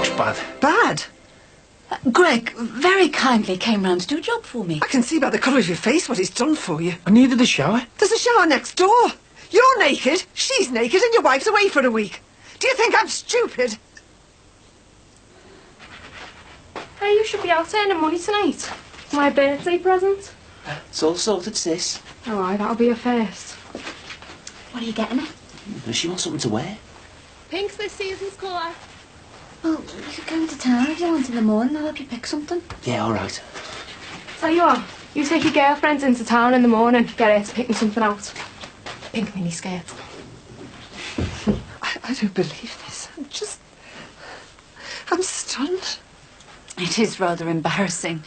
looks bad. Bad? Greg very kindly came round to do a job for me. I can see by the colour of your face what he's done for you. I needed a shower. There's a shower next door. You're naked, she's naked, and your wife's away for a week. Do you think I'm stupid? Hey, you should be out earning money tonight. My birthday present. It's all sorted, sis. Oh, aye, that'll be a first. What are you getting her? Does she want something to wear? Pink's this season's colour. Well, you could go into town if you want in the morning. I'll help you pick something. Yeah, all right. Tell you what, you take your girlfriends into town in the morning. Get her to pick me something out. Pink mini skirt. I don't believe this. I'm stunned. It is rather embarrassing.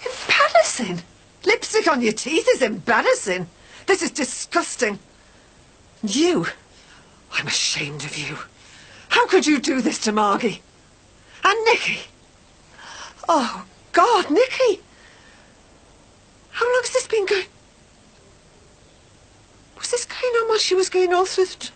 Embarrassing? Lipstick on your teeth is embarrassing. This is disgusting. You? I'm ashamed of you. How could you do this to Margie? And Nicky? Oh, God, Nicky! How long has this been going? Was this going on while she was going Northrift?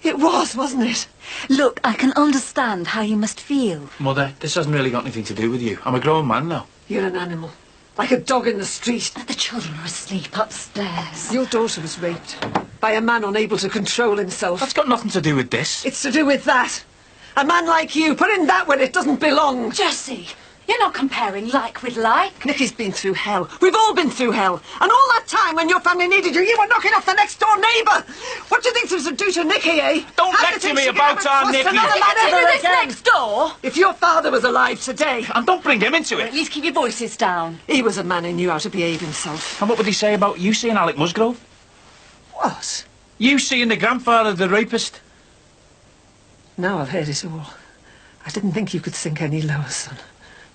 It was, wasn't it? Look, I can understand how you must feel. Mother, this hasn't really got anything to do with you. I'm a grown man now. You're an animal. Like a dog in the street. The children are asleep upstairs. Your daughter was raped by a man unable to control himself. That's got nothing to do with this. It's to do with that. A man like you, putting that where it doesn't belong. Jessie, you're not comparing like with like. Nicky's been through hell. We've all been through hell. And all that time when your family needed you, you were knocking off the next door neighbour. What do you think this would do to Nicky, eh? Don't How do you lecture think me she could about ever our trust Nicky. another You man can ever do this again? next door. If your father was alive today, And don't bring him into At it. least keep your voices down. he was a man who knew how to behave himself. And what would he say about you seeing Alec Musgrove? What? You seeing the grandfather of the rapist? Now I've heard it all. I didn't think you could sink any lower, son.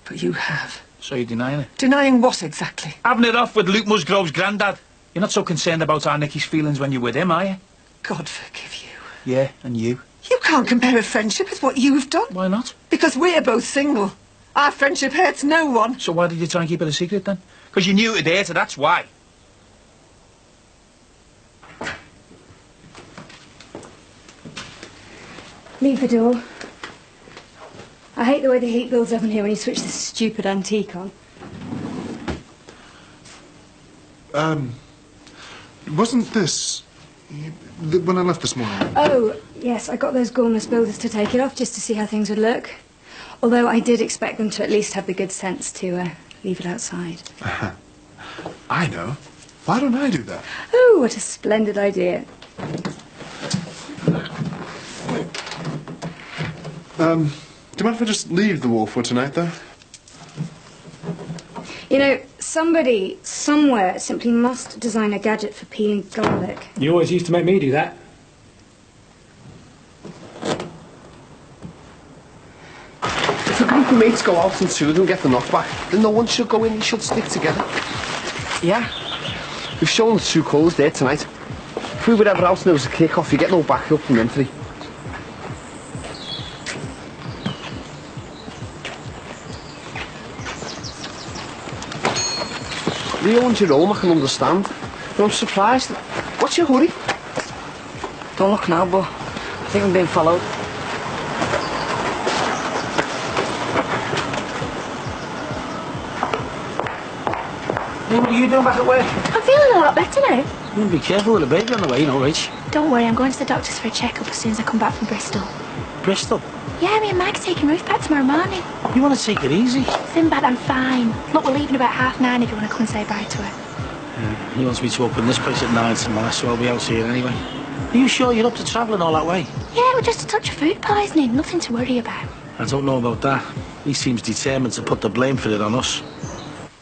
But you have. So you're denying it? Denying what exactly? Having it off with Luke Musgrove's granddad. You're not so concerned about our Nicky's feelings when you're with him, are you? God forgive you. Yeah, and you. You can't compare a friendship with what you've done. Why not? Because we're both single. Our friendship hurts no one. So why did you try and keep it a secret then? Because you knew it'd hurt her, that's why. Leave the door. I hate the way the heat builds up in here when you switch this stupid antique on. Wasn't this when I left this morning? Oh, yes, I got those Gormless builders to take it off just to see how things would look. Although I did expect them to at least have the good sense to leave it outside. I know. Why don't I do that? Oh, what a splendid idea. Do you mind if I just leave the wall for tonight, though? You know, somebody, somewhere, simply must design a gadget for peeling garlic. You always used to make me do that. If a group of mates go out and two of them get the knockback, then no one should go in, they should stick together. Yeah. We've shown the two colours there tonight. If we were ever out and there was a kick-off, you get no backup from them three. Leo and Jerome, I can understand. But I'm surprised. What's your hurry? Don't look now, but I think I'm being followed. Hey, what are you doing back at work? I'm feeling a lot better now. You be careful with the baby on the way, you know, Rach. Don't worry, I'm going to the doctor's for a checkup as soon as I come back from Bristol. Bristol? Yeah, me and Mag's taking Ruth back tomorrow morning. You want to take it easy? Sinbad, I'm fine. Look, we're leaving about 9:30 if you want to come and say bye to her. He wants me to open this place at 9 tomorrow, so I'll be out here anyway. Are you sure you're up to travelling all that way? Yeah, we're just a touch of food poisoning. Nothing to worry about. I don't know about that. He seems determined to put the blame for it on us.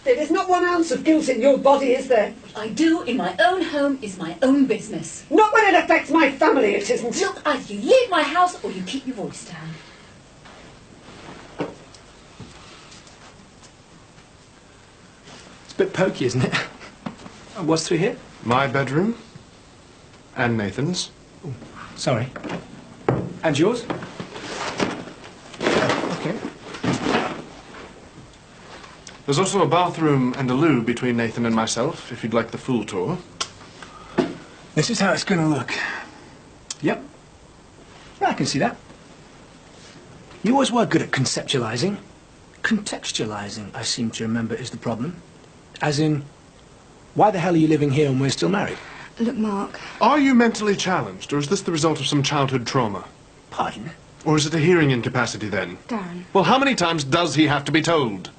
There's not 1 ounce of guilt in your body, is there? What I do in my own home is my own business. Not when it affects my family, it isn't. Look, either you leave my house or you keep your voice down. It's a bit pokey, isn't it? What's through here? My bedroom. And Nathan's. Oh, sorry. And yours? Okay. There's also a bathroom and a loo between Nathan and myself, if you'd like the full tour. This is how it's going to look. Yep. Yeah, I can see that. You always were good at conceptualising. Contextualising, I seem to remember, is the problem. As in, why the hell are you living here and we're still married? Look, Mark. Are you mentally challenged, or is this the result of some childhood trauma? Pardon? Or is it a hearing incapacity, then? Darren. Well, how many times does he have to be told?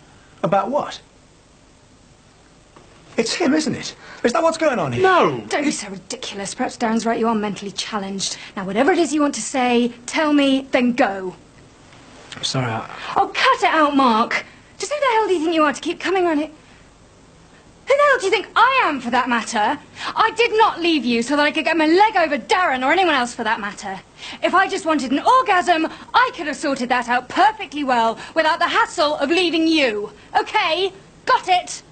About what? It's him, isn't it? Is that what's going on here? No! Don't be so ridiculous. Perhaps Darren's right, you are mentally challenged. Now, whatever it is you want to say, tell me, then go. I'm sorry, Oh, cut it out, Mark. Just who the hell do you think you are to keep coming around it? Who the hell do you think I am, for that matter? I did not leave you so that I could get my leg over Darren or anyone else, for that matter. If I just wanted an orgasm, I could have sorted that out perfectly well without the hassle of leaving you. Okay? Got it?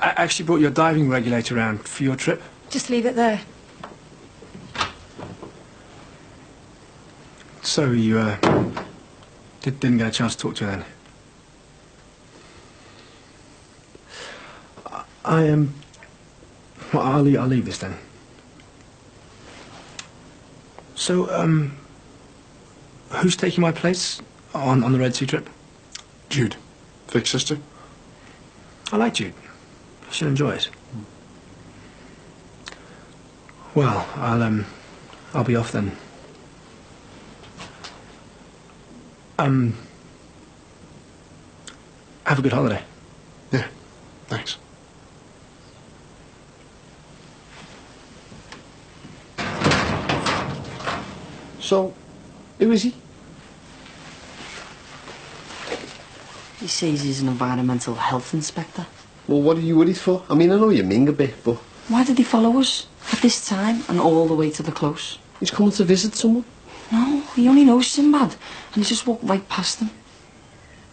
I actually brought your diving regulator around for your trip. Just leave it there. So you, didn't get a chance to talk to her then? Well, I'll leave this then. So, who's taking my place on the Red Sea trip? Jude. Vic's sister? I like Jude. She'll enjoy it. Well, I'll be off then. Have a good holiday. Yeah, thanks. So, who is he? He says he's an environmental health inspector. Well, what are you worried for? I mean, I know you ming a bit, but... Why did he follow us at this time and all the way to the close? He's coming to visit someone. No, he only knows Sinbad, and he just walked right past him.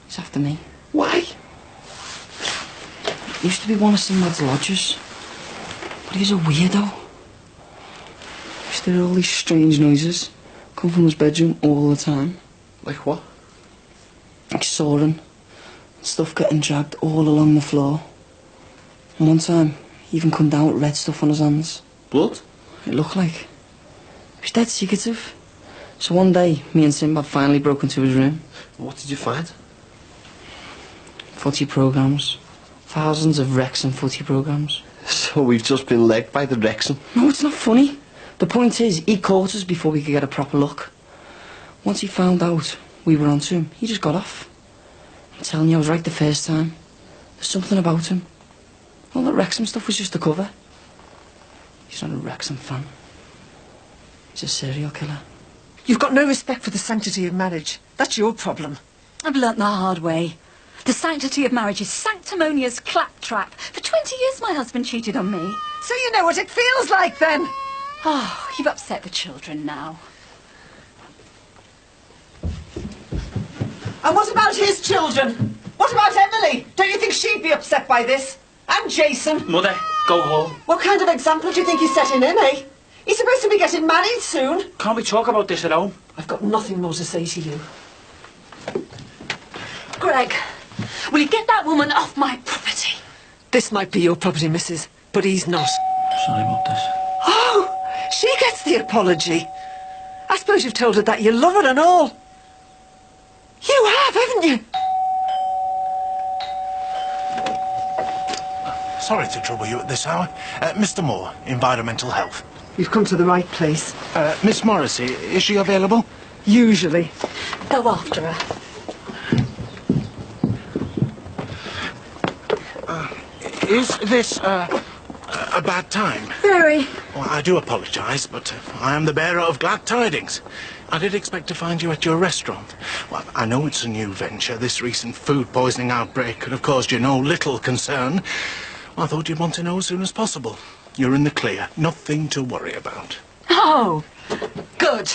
He's after me. Why? He used to be one of Sinbad's lodgers, but he's a weirdo. He used to hear all these strange noises come from his bedroom all the time. Like what? Like sawing, stuff getting dragged all along the floor. And one time, he even come down with red stuff on his hands. Blood? It looked like. He was dead secretive. So one day, me and Sinbad finally broke into his room. What did you find? Footy programmes. Thousands of Wrexham footy programmes. So we've just been legged by the Wrexham. No, it's not funny. The point is, he caught us before we could get a proper look. Once he found out we were onto him, he just got off. I'm telling you, I was right the first time. There's something about him. All that Wrexham stuff was just a cover. He's not a Wrexham fan. He's a serial killer. You've got no respect for the sanctity of marriage. That's your problem. I've learnt the hard way. The sanctity of marriage is sanctimonious claptrap. For 20 years my husband cheated on me. So you know what it feels like, then? Oh, you've upset the children now. And what about his children? What about Emily? Don't you think she'd be upset by this? And Jason? Mother, go home. What kind of example do you think he's setting in, eh? He's supposed to be getting married soon. Can't we talk about this at home? I've got nothing more to say to you. Greg, will you get that woman off my property? This might be your property, missus, but he's not. Sorry about this. Oh, she gets the apology. I suppose you've told her that you love her and all. You have, haven't you? Sorry to trouble you at this hour. Mr. Moore, Environmental Health. You've come to the right place. Miss Morrissey, is she available? Usually. Go after her. Is this a bad time? Very. Well, I do apologise, but I am the bearer of glad tidings. I did expect to find you at your restaurant. Well, I know it's a new venture. This recent food poisoning outbreak could have caused you no little concern. I thought you'd want to know as soon as possible. You're in the clear. Nothing to worry about. Oh, Good.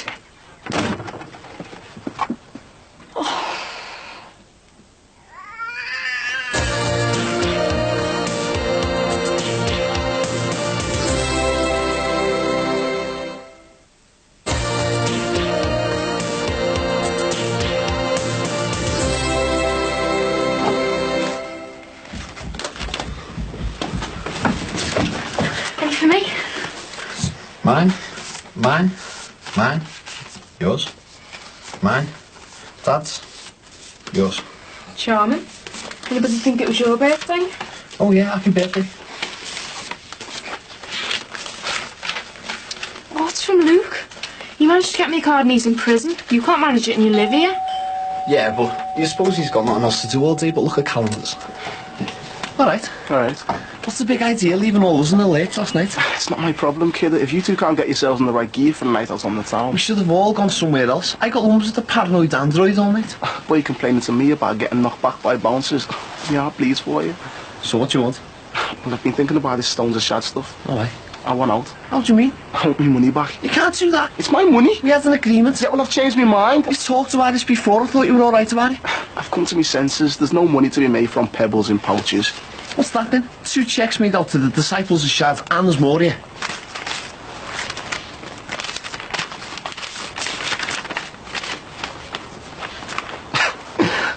Any for me? Mine, mine, mine, yours, mine. Dad's. Yours. Charming. Anybody think it was your birthday? Oh yeah, happy birthday. What's from Luke? He managed to get me a card and he's in prison. You can't manage it and you live here. Yeah, but you suppose he's got nothing else to do all day but look at calendars. Alright. What's the big idea leaving all us in the lake last night? It's not my problem, kid. If you two can't get yourselves in the right gear for the night out on the town. We should have all gone somewhere else. I got home with the paranoid android all night. Why are you complaining to me about getting knocked back by bouncers? Yeah, pleased for you. So what do you want? Well, I've been thinking about this Stones of Shad stuff. Alright. I want out. How do you mean? I want my money back. You can't do that. It's my money. We had an agreement. Yeah, well, I've changed my mind. We've talked about this before. I thought you were alright about it. I've come to my senses. There's no money to be made from pebbles in pouches. What's that then? 2 checks made out to the disciples of Shad, and there's more here.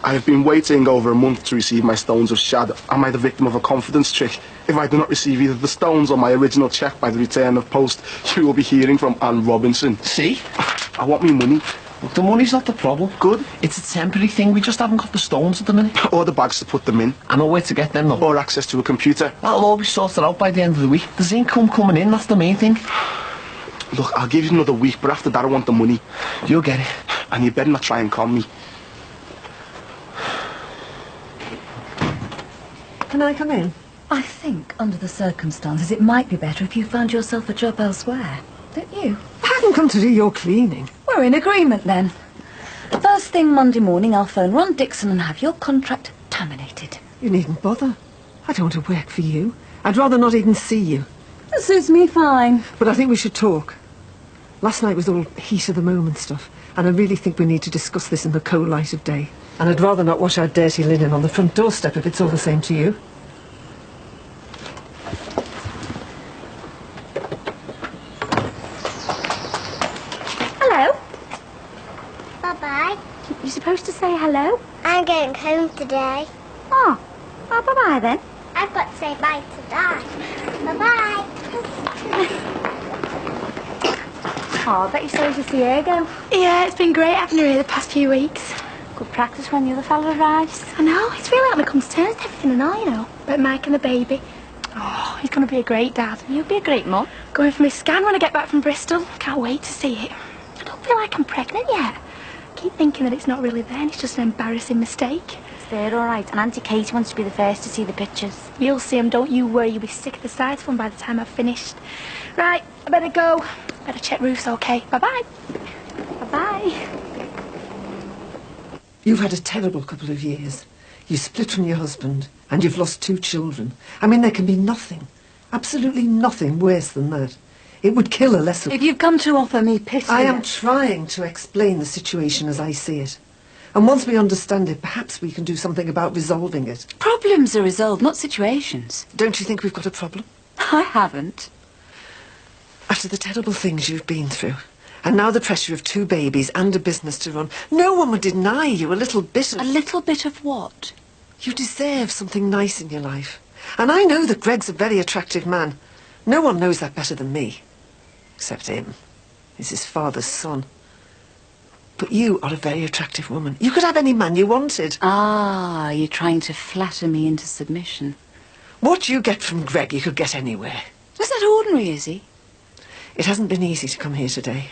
I have been waiting over a month to receive my Stones of Shad. Am I the victim of a confidence trick? If I do not receive either the stones or my original cheque by the return of post, you will be hearing from Anne Robinson. See? I want me money. Look, the money's not the problem. Good. It's a temporary thing. We just haven't got the stones at the minute. Or the bags to put them in. I know where to get them, though. Or access to a computer. That'll all be sorted out by the end of the week. There's income coming in, that's the main thing. Look, I'll give you another week, but after that I want the money. You'll get it. And you better not try and con me. Can I come in? I think, under the circumstances, it might be better if you found yourself a job elsewhere. Don't you? I haven't come to do your cleaning. We're in agreement, then. First thing Monday morning, I'll phone Ron Dixon and have your contract terminated. You needn't bother. I don't want to work for you. I'd rather not even see you. That suits me fine. But I think we should talk. Last night was all heat of the moment stuff, and I really think we need to discuss this in the cold light of day. And I'd rather not wash our dirty linen on the front doorstep if it's all the same to you. Hello. Bye-bye. You're supposed to say hello. I'm going home today. Oh, bye-bye then. I've got to say bye to Dad. Bye-bye. Oh, I bet you're sorry to see her go. Yeah, it's been great having her here the past few weeks. Good practice when the other fella arrives. I know, he's really having to come to terms with everything and all, you know. About Mike and the baby. Oh, he's going to be a great dad. You'll be a great mum. Going for my scan when I get back from Bristol. Can't wait to see it. I don't feel like I'm pregnant yet. I keep thinking that it's not really there and it's just an embarrassing mistake. It's there, all right. And Auntie Katie wants to be the first to see the pictures. You'll see them, don't you worry. You'll be sick of the sight of them by the time I've finished. Right, I better go. Better check roof's okay. Bye-bye. Bye-bye. You've had a terrible couple of years. You split from your husband, and you've lost 2 children. I mean, there can be nothing, absolutely nothing worse than that. It would kill a lesser... If you've come to offer me pity... I am trying to explain the situation as I see it. And once we understand it, perhaps we can do something about resolving it. Problems are resolved, not situations. Don't you think we've got a problem? I haven't. After the terrible things you've been through, and now the pressure of 2 babies and a business to run, no one would deny you a little bit of... A little bit of what? You deserve something nice in your life. And I know that Greg's a very attractive man. No one knows that better than me. Except him. He's his father's son. But you are a very attractive woman. You could have any man you wanted. Ah, you're trying to flatter me into submission. What you get from Greg, you could get anywhere. Is that ordinary, is he? It hasn't been easy to come here today.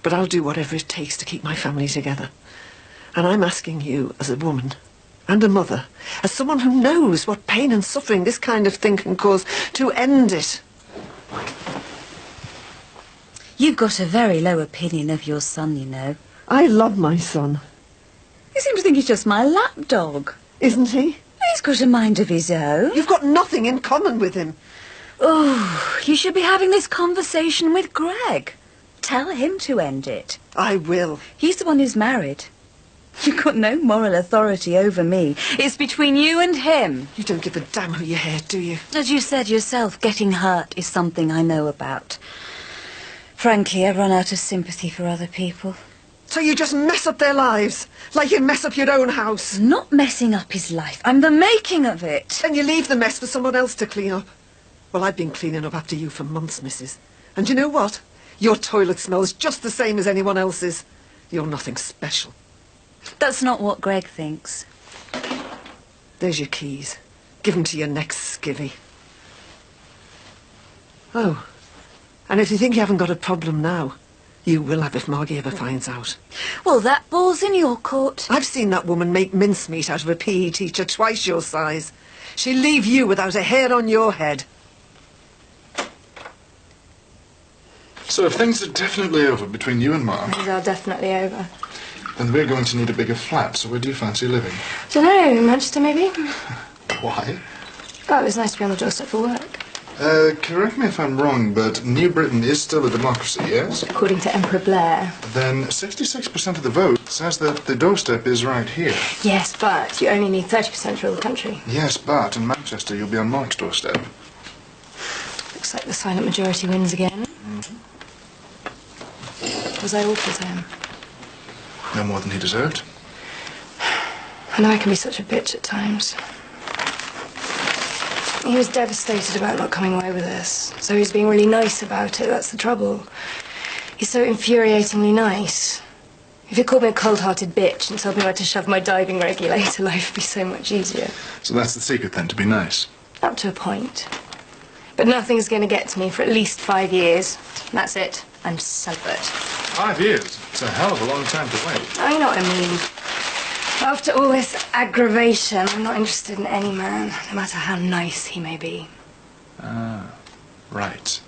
But I'll do whatever it takes to keep my family together. And I'm asking you, as a woman and a mother, as someone who knows what pain and suffering this kind of thing can cause, to end it. You've got a very low opinion of your son, you know. I love my son. You seem to think he's just my lapdog. Isn't he? He's got a mind of his own. You've got nothing in common with him. Oh, you should be having this conversation with Greg. Tell him to end it. I will. He's the one who's married. You've got no moral authority over me. It's between you and him. You don't give a damn who you hurt, do you? As you said yourself, getting hurt is something I know about. Frankly, I've run out of sympathy for other people. So you just mess up their lives, like you mess up your own house? Not messing up his life. I'm the making of it. Then you leave the mess for someone else to clean up. Well, I've been cleaning up after you for months, missus. And you know what? Your toilet smells just the same as anyone else's. You're nothing special. That's not what Greg thinks. There's your keys. Give them to your next skivvy. Oh, and if you think you haven't got a problem now, you will have if Margie ever finds out. Well, that ball's in your court. I've seen that woman make mincemeat out of a PE teacher twice your size. She'll leave you without a hair on your head. So if things are definitely over between you and Mark, Things are definitely over. then we're going to need a bigger flat, so where do you fancy living? Don't know, Manchester maybe? Why? Oh, it was nice to be on the doorstep for work. Correct me if I'm wrong, but New Britain is still a democracy, yes? According to Emperor Blair. Then 66% of the vote says that the doorstep is right here. Yes, but you only need 30% to rule the country. Yes, but in Manchester you'll be on Mark's doorstep. Looks like the silent majority wins again. Was I awful to him? No more than he deserved. I know I can be such a bitch at times. He was devastated about not coming away with us, so he was being really nice about it. That's the trouble. He's so infuriatingly nice. If he called me a cold-hearted bitch and told me where to shove my diving regulator, life would be so much easier. So that's the secret then, to be nice? Up to a point. But nothing's going to get to me for at least 5 years. That's it. I'm celibate. 5 years? It's a hell of a long time to wait. I know what I mean. After all this aggravation, I'm not interested in any man, no matter how nice he may be. Ah, right.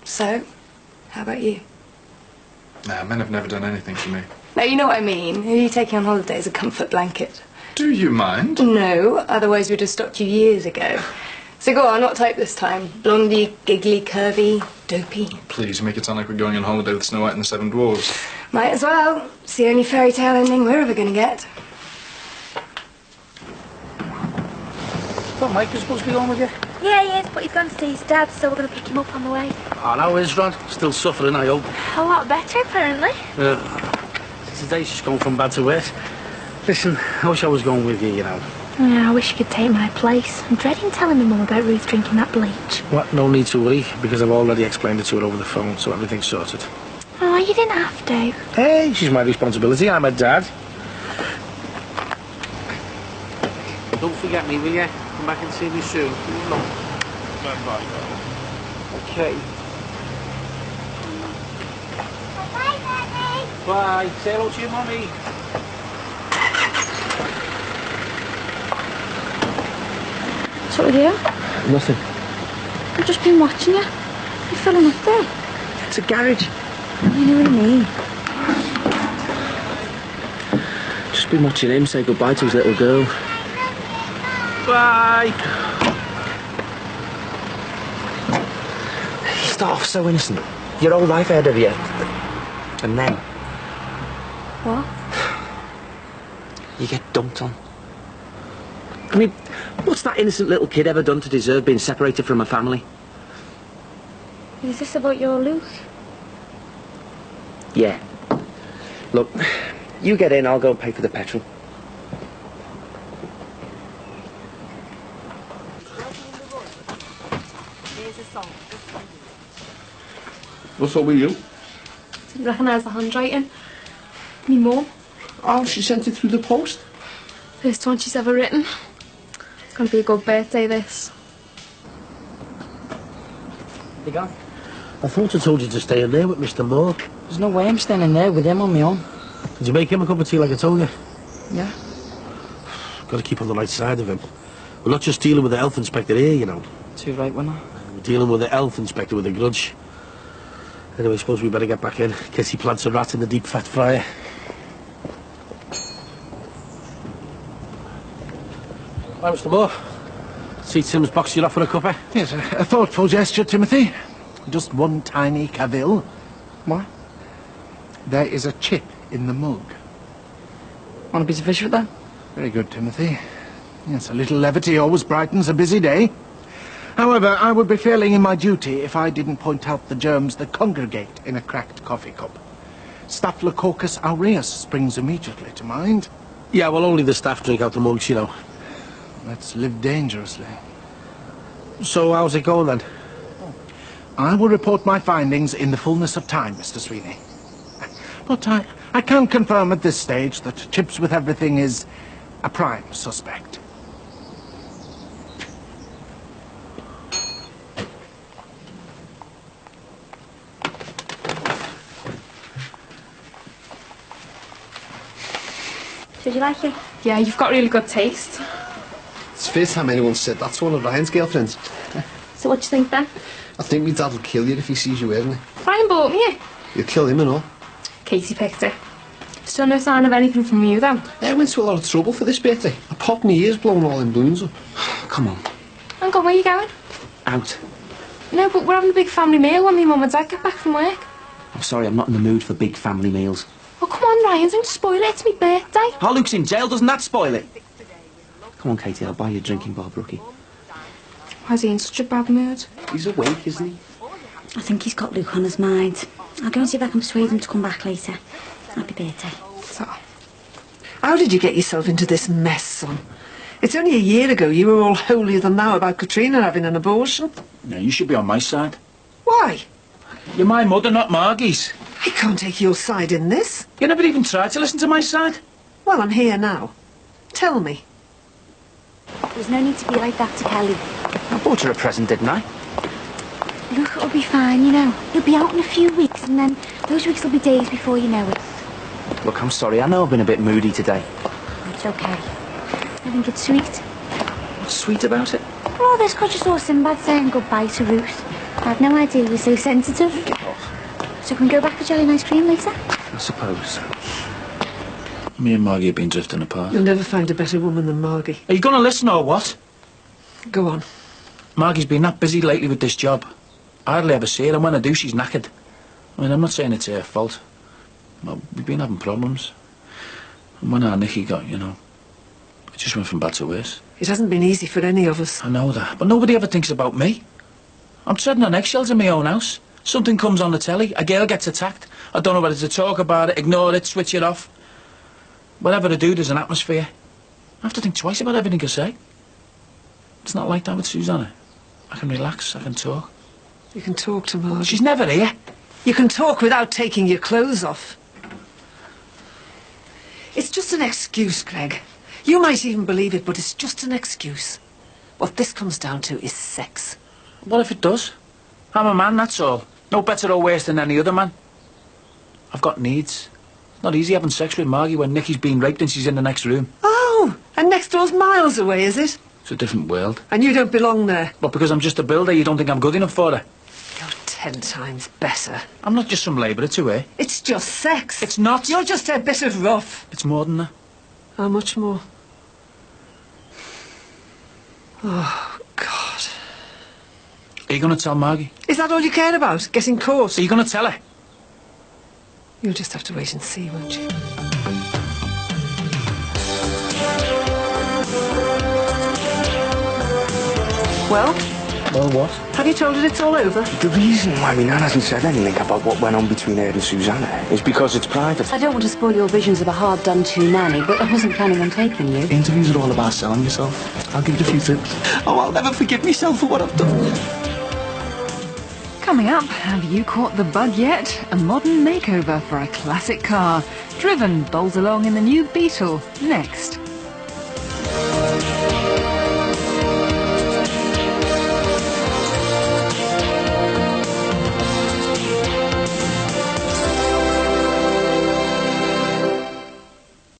So, how about you? Nah, men have never done anything for me. Now, you know what I mean. Who are you taking on holiday as a comfort blanket? Do you mind? No, otherwise we'd have stopped you years ago. So go on, what type this time? Blondie, giggly, curvy, dopey? Please, you make it sound like we're going on holiday with Snow White and the Seven Dwarfs. Might as well. It's the only fairy tale ending we're ever going to get. Thought Mike was supposed to be going with you. Yeah, he is, but he's gone to see his dad, so we're going to pick him up on the way. Oh, now is Rod? Still suffering, I hope. A lot better, apparently. Today's just gone from bad to worse. Listen, I wish I was going with you, you know. Yeah, I wish you could take my place. I'm dreading telling my mum about Ruth drinking that bleach. What? No need to worry, because I've already explained it to her over the phone, so everything's sorted. Oh, you didn't have to. Hey, she's my responsibility. I'm her dad. Don't forget me, will you? Come back and see me soon. Bye-bye. Okay. Bye, Daddy. Bye. Say hello to your mummy. What's up with you? Nothing. I've just been watching you. You're filling up there. It's a garage. I know what you mean. Just been watching him say goodbye to his little girl. Bye. You start off so innocent. Your whole life ahead of you. And then What? you get dumped on. I mean, what's that innocent little kid ever done to deserve being separated from a family? Is this about your Luke? Yeah. Look, you get in, I'll go and pay for the petrol. What's up with you? Didn't recognise the handwriting. Me mum. Oh, she sent it through the post? First one she's ever written. It's going to be a good birthday, this. You gone? I thought I told you to stay in there with Mr. Mork. There's no way I'm staying in there with him on my own. Did you make him a cup of tea like I told you? Yeah. Got to keep on the right side of him. We're not just dealing with the health inspector here, you know. Too right, wasn't I? We're dealing with the health inspector with a grudge. Anyway, I suppose we better get back in, in case he plants a rat in the deep fat fryer. Hi, Mr. Moore. See Tim's box you off for a cuppa? Yes, a thoughtful gesture, Timothy. Just one tiny cavil. What? There is a chip in the mug. Want a piece of fish with that? Very good, Timothy. Yes, a little levity always brightens a busy day. However, I would be failing in my duty if I didn't point out the germs that congregate in a cracked coffee cup. Staphylococcus aureus springs immediately to mind. Yeah, well, only the staff drink out the mugs, you know. Let's live dangerously. So, how's it going, then? I will report my findings in the fullness of time, Mr. Sweeney. But I I can confirm at this stage that Chips with Everything is a prime suspect. Did you like it? Yeah, you've got really good taste. It's the first time anyone said that to one of Ryan's girlfriends. So what do you think then? I think my dad will kill you if he sees you wearing it. Ryan bought me it. You'll kill him and all. Katie picked it. Still no sign of anything from you, though. I went to a lot of trouble for this birthday. I popped my ears blowing all in balloons up. Come on. Uncle, where are you going? Out. No, but we're having a big family meal when my mum and dad get back from work. I'm sorry, I'm not in the mood for big family meals. Oh, come on, Ryan, don't spoil it. It's my birthday. Oh, Luke's in jail. Doesn't that spoil it? Come on, Katie, I'll buy you a drinking, Bob Rookie. Why is he in such a bad mood? He's awake, isn't he? I think he's got Luke on his mind. I'll go and see if I can persuade him to come back later. Happy birthday. So, how did you get yourself into this mess, son? It's only a year ago you were all holier than thou about Katrina having an abortion. No, you should be on my side. Why? You're my mother, not Margie's. I can't take your side in this. You never even tried to listen to my side. Well, I'm here now. Tell me. There's no need to be like that to Kelly. I bought her a present, didn't I? Look, it'll be fine, you know. He'll be out in a few weeks, and then those weeks will be days before you know it. Look, I'm sorry. I know I've been a bit moody today. It's okay. I think it's sweet. What's sweet about it? Oh, this cause you saw Sinbad saying goodbye to Ruth. I had no idea he was so sensitive. Get off. So can we go back for jelly and ice cream later? I suppose. Me and Margie have been drifting apart. You'll never find a better woman than Margie. Are you going to listen or what? Go on. Margie's been that busy lately with this job. I hardly ever see her, and when I do, she's knackered. I mean, I'm not saying it's her fault. Well, we've been having problems. And when our Nicky got, you know, it just went from bad to worse. It hasn't been easy for any of us. I know that, but nobody ever thinks about me. I'm treading on eggshells in my own house. Something comes on the telly, a girl gets attacked. I don't know whether to talk about it, ignore it, switch it off. Whatever I do, there's an atmosphere. I have to think twice about everything I say. It's not like that with Susanna. I can relax, I can talk. You can talk to Margie. She's never here. You can talk without taking your clothes off. It's just an excuse, Greg. You might even believe it, but it's just an excuse. What this comes down to is sex. What if it does? I'm a man, that's all. No better or worse than any other man. I've got needs. It's not easy having sex with Margie when Nicky's been raped and she's in the next room. Oh, and next door's miles away, is it? It's a different world. And you don't belong there. But because I'm just a builder, you don't think I'm good enough for her? You're 10 times better. I'm not just some labourer to her. It's just sex. It's not. You're just a bit of rough. It's more than that. How much more? Oh, God. Are you going to tell Margie? Is that all you care about? Getting caught? Are you going to tell her? You'll just have to wait and see, won't you? Well? Well, what? Have you told her it's all over? The reason why my nan hasn't said anything about what went on between her and Susanna is because it's private. I don't want to spoil your visions of a hard-done-to nanny, but I wasn't planning on taking you. Interviews are all about selling yourself. I'll give it a few tips. Oh, I'll never forgive myself for what I've done. Coming up, have you caught the bug yet? A modern makeover for a classic car. Driven bolt along in the new Beetle. Next.